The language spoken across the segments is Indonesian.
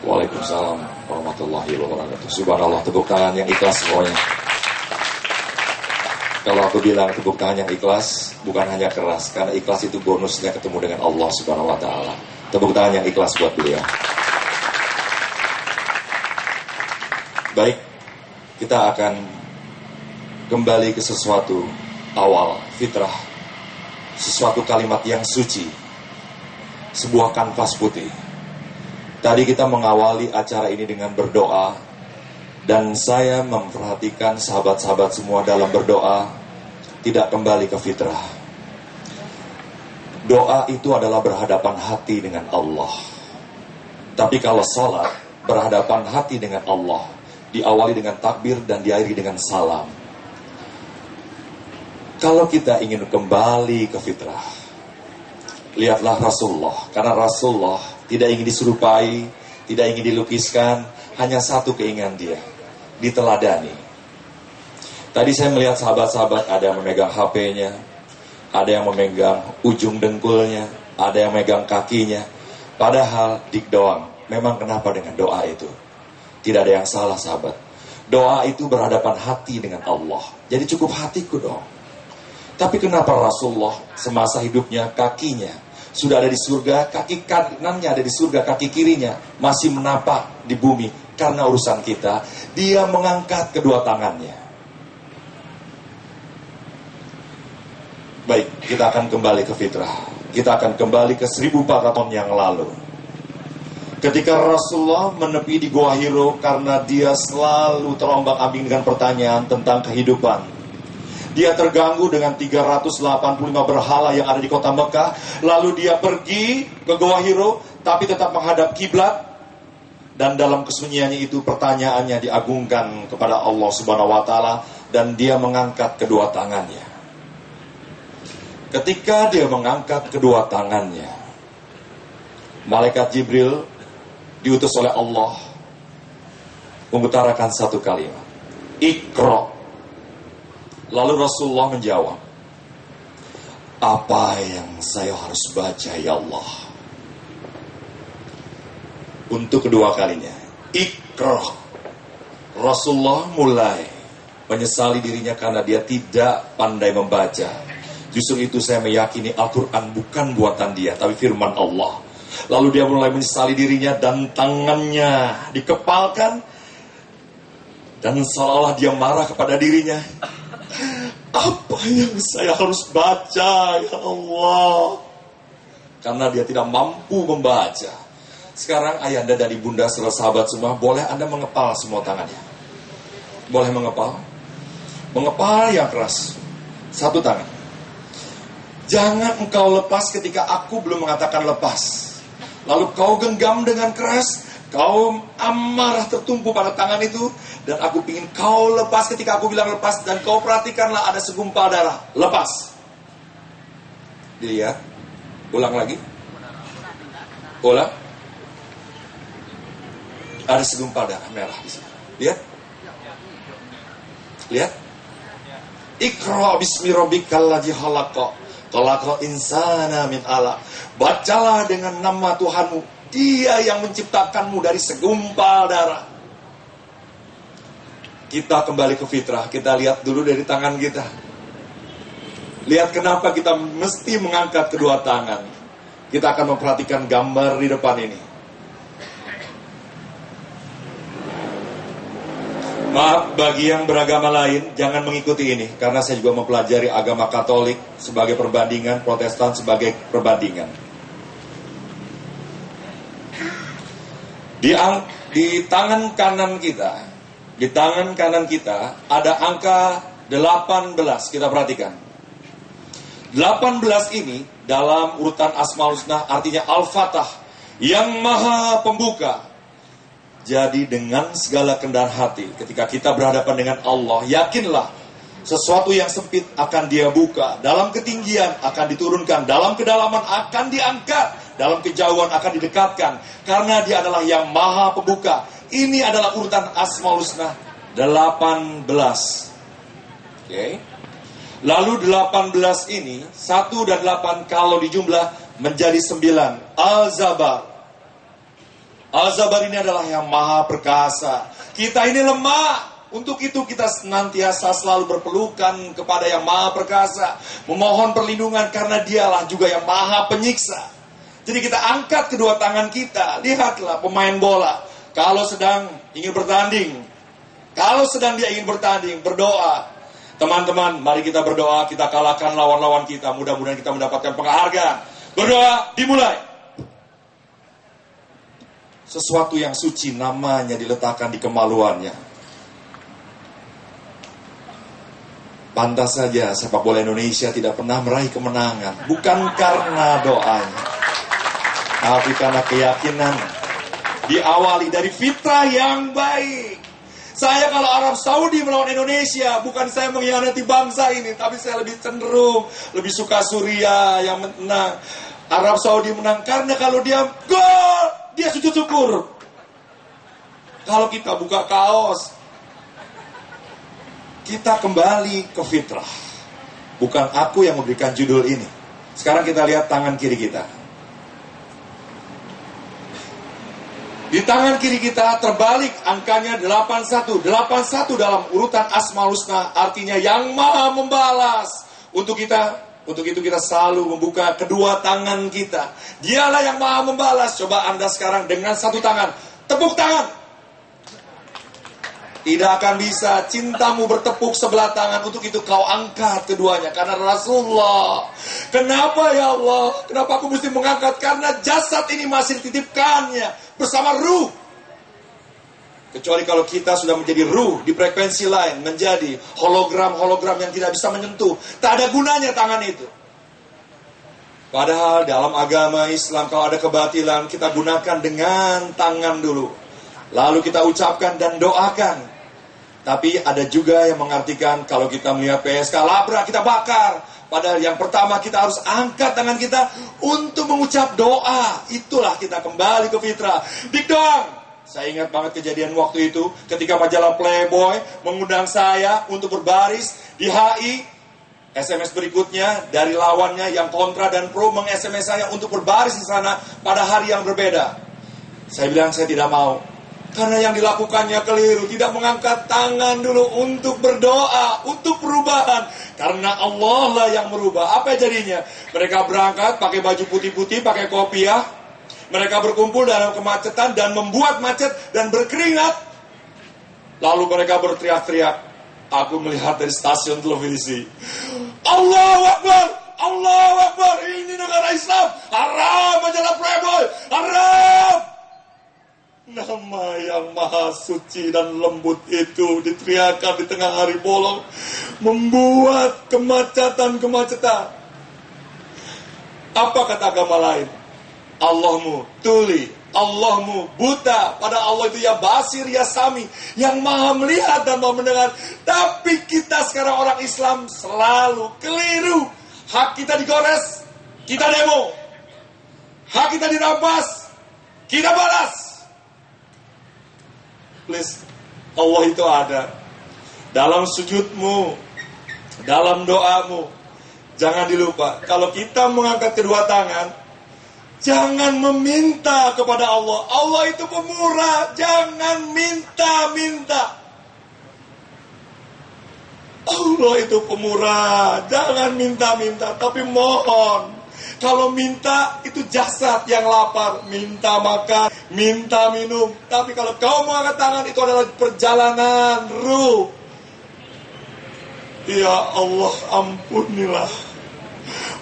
Waalaikumsalam warahmatullahi wabarakatuh. Subhanallah, tepuk tangan yang ikhlas semuanya. Kalau aku bilang tepuk tangan yang ikhlas, bukan hanya keras, karena ikhlas itu bonusnya ketemu dengan Allah Subhanahu wa Ta'ala. Tepuk tangan yang ikhlas buat beliau. Baik, kita akan kembali ke sesuatu awal, fitrah, sesuatu kalimat yang suci, sebuah kanvas putih. Tadi kita mengawali acara ini dengan berdoa. Dan saya memperhatikan sahabat-sahabat semua dalam berdoa tidak kembali ke fitrah. Doa itu adalah berhadapan hati dengan Allah. Tapi kalau sholat, berhadapan hati dengan Allah, diawali dengan takbir dan diakhiri dengan salam. Kalau kita ingin kembali ke fitrah, lihatlah Rasulullah. Karena Rasulullah tidak ingin diserupai, tidak ingin dilukiskan, hanya satu keinginan dia, diteladani. Tadi saya melihat sahabat-sahabat, ada yang memegang HP-nya, ada yang memegang ujung dengkulnya, ada yang memegang kakinya. Padahal dik doang. Memang kenapa dengan doa itu? Tidak ada yang salah, sahabat. Doa itu berhadapan hati dengan Allah. Jadi cukup hatiku dong. Tapi kenapa Rasulullah semasa hidupnya kakinya sudah ada di surga, kaki kanannya ada di surga, kaki kirinya masih menapak di bumi? Karena urusan kita, dia mengangkat kedua tangannya. Baik, kita akan kembali ke fitrah. Kita akan kembali ke 1400 tahun yang lalu. Ketika Rasulullah menepi di Gua Hiro karena dia selalu terombang-ambing dengan pertanyaan tentang kehidupan. Dia terganggu dengan 385 berhala yang ada di kota Mekah. Lalu dia pergi ke Gua Hiro, tapi tetap menghadap kiblat. Dan dalam kesunyiannya itu pertanyaannya diagungkan kepada Allah Subhanahu wa Ta'ala. Dan dia mengangkat kedua tangannya. Ketika dia mengangkat kedua tangannya, Malaikat Jibril diutus oleh Allah mengutarakan satu kalimat, Iqra. Lalu Rasulullah menjawab, apa yang saya harus baca ya Allah? Untuk kedua kalinya, Iqra. Rasulullah mulai menyesali dirinya karena dia tidak pandai membaca. Justru itu saya meyakini Al-Quran bukan buatan dia, tapi firman Allah. Lalu dia mulai menyesali dirinya dan tangannya dikepalkan. Dan seolah-olah dia marah kepada dirinya. Apa yang saya harus baca ya Allah? Karena dia tidak mampu membaca. Sekarang ayahanda dan ibunda serta sahabat semua, boleh anda mengepal semua tangannya. Boleh mengepal. Mengepal yang keras. Satu tangan. Jangan engkau lepas ketika aku belum mengatakan lepas. Lalu kau genggam dengan keras. Kau amarah tertumpu pada tangan itu. Dan aku ingin kau lepas ketika aku bilang lepas. Dan kau perhatikanlah ada segumpal darah. Lepas. Dilihat. Ulang lagi. Ulang. Ada segumpal darah merah di sini. Lihat. Lihat. Iqra bismi rabbikal ladzi khalaqa. Khalaqal insana min 'alaq. Bacalah dengan nama Tuhanmu. Dia yang menciptakanmu dari segumpal darah. Kita kembali ke fitrah. Kita lihat dulu dari tangan kita. Lihat kenapa kita mesti mengangkat kedua tangan. Kita akan memperhatikan gambar di depan ini. Maaf bagi yang beragama lain, jangan mengikuti ini. Karena saya juga mempelajari agama Katolik sebagai perbandingan, Protestan sebagai perbandingan. Di tangan kanan kita, ada angka 18. Kita perhatikan. 18 ini dalam urutan Asmaul Husna artinya Al-Fatah, yang maha pembuka. Jadi dengan segala kerendahan hati, ketika kita berhadapan dengan Allah, yakinlah sesuatu yang sempit akan dia buka, dalam ketinggian akan diturunkan, dalam kedalaman akan diangkat, dalam kejauhan akan didekatkan, karena dia adalah yang maha pembuka. Ini adalah urutan Asmaul Husna 18. Oke. Lalu 18 ini 1 dan 8 kalau dijumlah menjadi 9. Al-Zabar. Al-Jabbar ini adalah yang maha perkasa. Kita ini lemah. Untuk itu kita senantiasa selalu berpelukan kepada yang maha perkasa. Memohon perlindungan karena dialah juga yang maha penyiksa. Jadi kita angkat kedua tangan kita. Lihatlah pemain bola. Kalau sedang ingin bertanding. Kalau sedang dia ingin bertanding, berdoa. Teman-teman, mari kita berdoa. Kita kalahkan lawan-lawan kita. Mudah-mudahan kita mendapatkan penghargaan. Berdoa, dimulai. Sesuatu yang suci namanya diletakkan di kemaluannya. Pantas saja sepak bola Indonesia tidak pernah meraih kemenangan. Bukan karena doanya, tapi karena keyakinan. Diawali dari fitrah yang baik. Saya kalau Arab Saudi melawan Indonesia, bukan saya mengkhianati bangsa ini, tapi saya lebih cenderung, lebih suka Suriah yang menang. Arab Saudi menang karena kalau dia gol, dia sujud syukur. Kalau kita buka kaos, kita kembali ke fitrah. Bukan aku yang memberikan judul ini. Sekarang kita lihat tangan kiri kita. Di tangan kiri kita terbalik angkanya 81. 81 dalam urutan Asmaul Husna artinya yang maha membalas. Untuk itu kita selalu membuka kedua tangan kita. Dialah yang maha membalas. Coba Anda sekarang dengan satu tangan, tepuk tangan. Tidak akan bisa cintamu bertepuk sebelah tangan. Untuk itu kau angkat keduanya. Karena Rasulullah. Kenapa ya Allah? Kenapa aku mesti mengangkat? Karena jasad ini masih dititipkannya bersama ruh. Kecuali kalau kita sudah menjadi ruh di frekuensi lain. Menjadi hologram-hologram yang tidak bisa menyentuh. Tak ada gunanya tangan itu. Padahal dalam agama Islam kalau ada kebatilan, kita gunakan dengan tangan dulu. Lalu kita ucapkan dan doakan. Tapi ada juga yang mengartikan kalau kita melihat PSK labrak, kita bakar. Padahal yang pertama kita harus angkat tangan kita untuk mengucap doa. Itulah kita kembali ke fitrah. Dik doang. Saya ingat banget kejadian waktu itu ketika majalah Playboy mengundang saya untuk berbaris di HI. SMS berikutnya dari lawannya yang kontra dan pro meng-SMS saya untuk berbaris di sana pada hari yang berbeda. Saya bilang saya tidak mau. Karena yang dilakukannya keliru. Tidak mengangkat tangan dulu untuk berdoa. Untuk perubahan. Karena Allah lah yang merubah. Apa jadinya? Mereka berangkat pakai baju putih-putih, pakai kopiah. Mereka berkumpul dalam kemacetan dan membuat macet dan berkeringat. Lalu mereka berteriak-teriak. Aku melihat dari stasiun televisi. Allahu Akbar! Allahu Akbar! Ini negara Islam. Haram majalah Playboy. Haram! Nama yang maha suci dan lembut itu diteriakan di tengah hari bolong, membuat kemacetan. Apa kata agama lain? Allahmu tuli, Allahmu buta. Pada Allah itu ya basir, ya sami, yang maha melihat dan maha mendengar. Tapi kita sekarang orang Islam selalu keliru. Hak kita digores, kita demo. Hak kita dirampas, kita balas. Please, Allah itu ada dalam sujudmu, dalam doamu. Jangan dilupa, kalau kita mengangkat kedua tangan, jangan meminta kepada Allah. Allah itu pemurah, jangan minta-minta. Allah itu pemurah, jangan minta-minta, tapi mohon. Kalau minta, itu jasad yang lapar. Minta makan, minta minum. Tapi kalau kau mengangkat tangan, itu adalah perjalanan ruh. Ya Allah, ampunilah.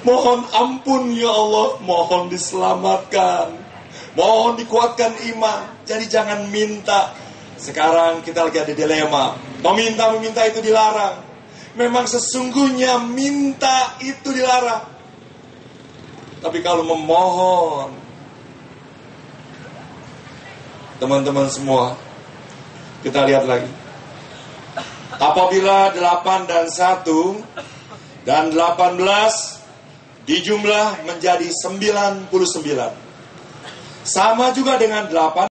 Mohon ampun ya Allah. Mohon diselamatkan. Mohon dikuatkan iman. Jadi jangan minta. Sekarang kita lagi ada dilema. Meminta-meminta itu dilarang. Memang sesungguhnya minta itu dilarang. Tapi kalau memohon, teman-teman semua, kita lihat lagi. Apabila 8 dan 1 dan 18 dijumlah menjadi 99. Sama juga dengan 8